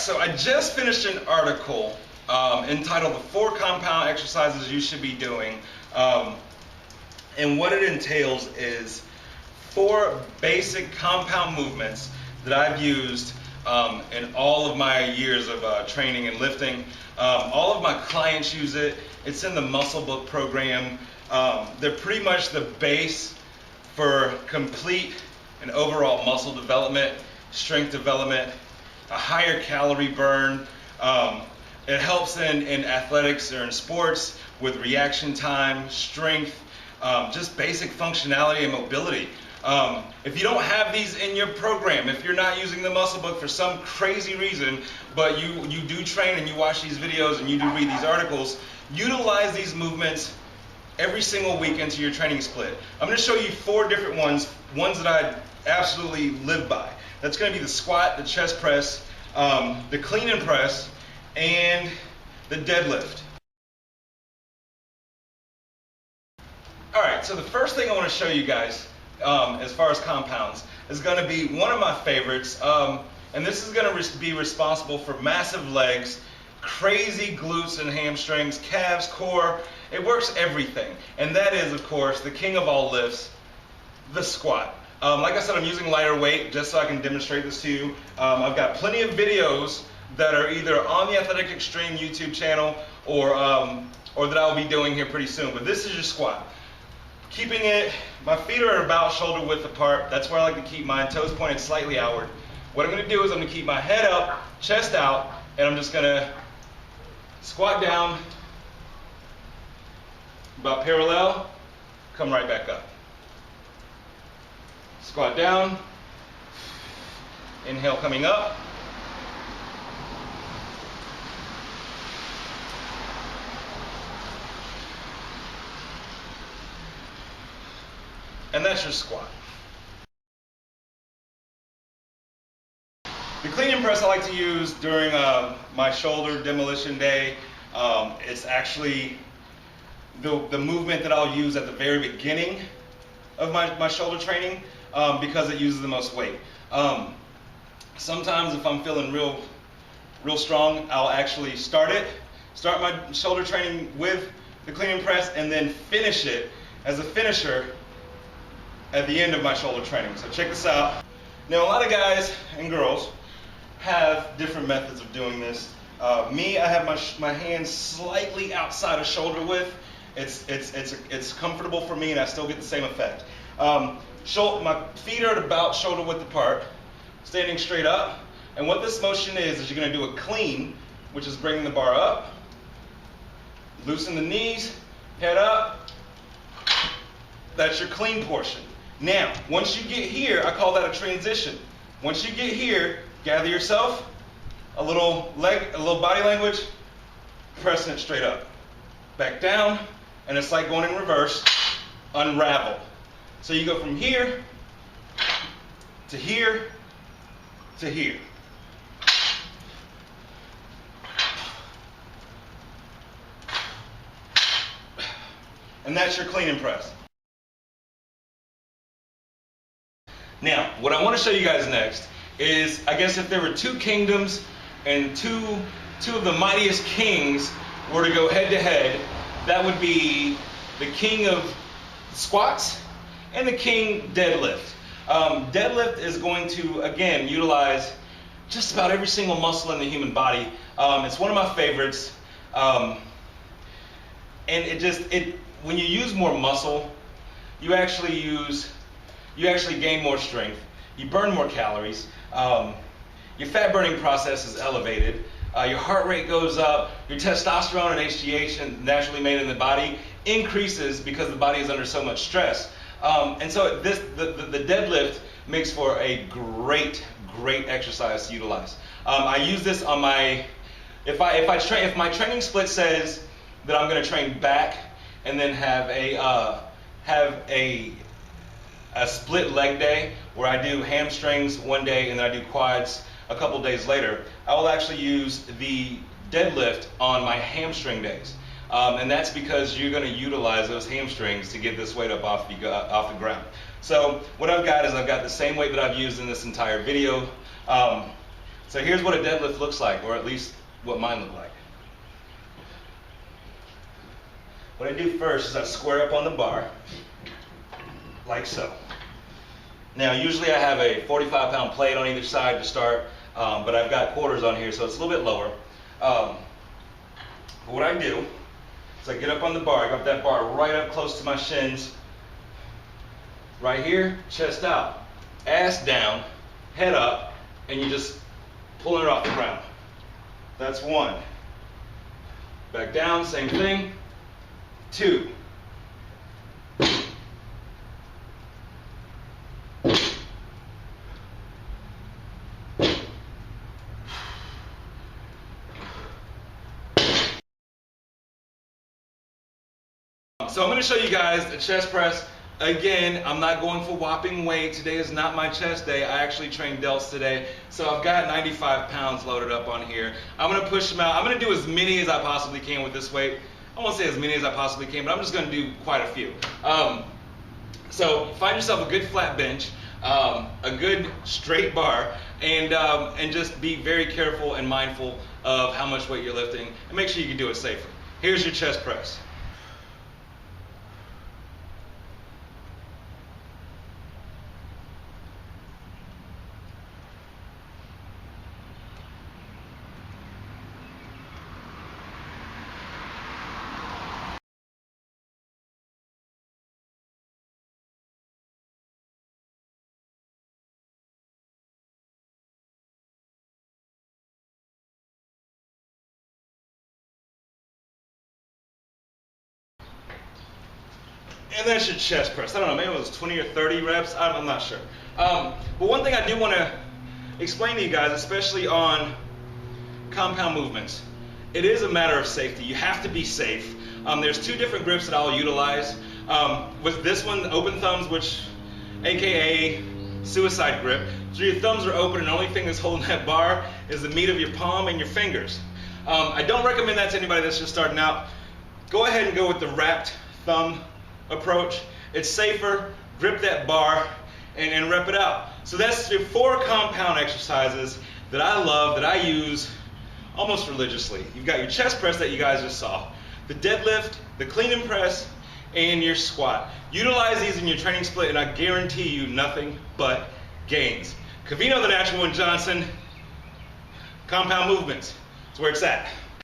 So I just finished an article entitled "The 4 Compound Exercises You Should Be Doing," and what it entails is 4 basic compound movements that I've used in all of my years of training and lifting. All of my clients use it. It's in the Muscle Book program. They're pretty much the base for complete and overall muscle development, strength development, a higher calorie burn. It helps in athletics or in sports with reaction time, strength, just basic functionality and mobility. If you don't have these in your program, if you're not using the Muscle Book for some crazy reason, but you do train and you watch these videos and you do read these articles, utilize these movements every single week into your training split. I'm going to show you 4 different ones that I absolutely live by. That's going to be the squat, the chest press, the clean and press, and the deadlift. Alright, so the first thing I want to show you guys as far as compounds is going to be one of my favorites, and this is going to be responsible for massive legs, crazy glutes and hamstrings, calves, core. It works everything, and that is, of course, the king of all lifts, the squat. Like I said, I'm using lighter weight just so I can demonstrate this to you. I've got plenty of videos that are either on the Athletic Extreme YouTube channel or that I'll be doing here pretty soon. But this is your squat. Keeping it, my feet are about shoulder width apart. That's where I like to keep mine, toes pointed slightly outward. What I'm going to do is I'm going to keep my head up, chest out, and I'm just going to squat down about parallel, come right back up. Squat down, inhale coming up, and that's your squat. The clean and press I like to use during my shoulder demolition day. It's actually the movement that I'll use at the very beginning of my shoulder training because it uses the most weight. Sometimes if I'm feeling real strong, I'll actually start my shoulder training with the clean and press and then finish it as a finisher at the end of my shoulder training. So check this out. Now a lot of guys and girls have different methods of doing this. Me, I have my hands slightly outside of shoulder width. It's comfortable for me and I still get the same effect. My feet are at about shoulder width apart, standing straight up. And what this motion is you're going to do a clean, which is bringing the bar up, loosen the knees, head up. That's your clean portion. Now, once you get here, I call that a transition. Once you get here, gather yourself, a little body language, pressing it straight up. Back down, and it's like going in reverse, unravel. So you go from here to here to here. And that's your clean and press. Now, what I want to show you guys next is, I guess if there were 2 kingdoms and two of the mightiest kings were to go head to head, that would be the king of squats and the king deadlift. Deadlift is going to, again, utilize just about every single muscle in the human body. It's one of my favorites. And when you use more muscle, you actually gain more strength. You burn more calories. Your fat burning process is elevated. Your heart rate goes up. Your testosterone and HGH naturally made in the body increases because the body is under so much stress. And so the deadlift makes for a great exercise to utilize. I use this on if my training split says that I'm going to train back and then have a split leg day where I do hamstrings one day and then I do quads a couple days later, I will actually use the deadlift on my hamstring days. And that's because you're going to utilize those hamstrings to get this weight up off the ground. So what I've got is I've got the same weight that I've used in this entire video. So here's what a deadlift looks like, or at least what mine look like. What I do first is I square up on the bar, like so. Now usually I have a 45-pound plate on either side to start, but I've got quarters on here, so it's a little bit lower. But what I do is I get up on the bar, I got that bar right up close to my shins, right here, chest out, ass down, head up, and you just pulling it off the ground. That's one. Back down, same thing. Two. So I'm going to show you guys a chest press. Again, I'm not going for whopping weight. Today is not my chest day. I actually trained delts today. So I've got 95 pounds loaded up on here. I'm going to push them out. I'm going to do as many as I possibly can with this weight. I won't say as many as I possibly can, but I'm just going to do quite a few. So find yourself a good flat bench, a good straight bar, and just be very careful and mindful of how much weight you're lifting, and make sure you can do it safely. Here's your chest press. And that's your chest press. I don't know, maybe it was 20 or 30 reps. I'm not sure. But one thing I do want to explain to you guys, especially on compound movements, it is a matter of safety. You have to be safe. There's two different grips that I'll utilize. With this one, open thumbs, which AKA suicide grip. So your thumbs are open and the only thing that's holding that bar is the meat of your palm and your fingers. I don't recommend that to anybody that's just starting out. Go ahead and go with the wrapped thumb approach. It's safer. Grip that bar and rep it out. So that's your 4 compound exercises that I love, that I use almost religiously. You've got your chest press that you guys just saw, the deadlift, the clean and press, and your squat. Utilize these in your training split and I guarantee you nothing but gains. Covino the Natural One Johnson, compound movements. That's where it's at.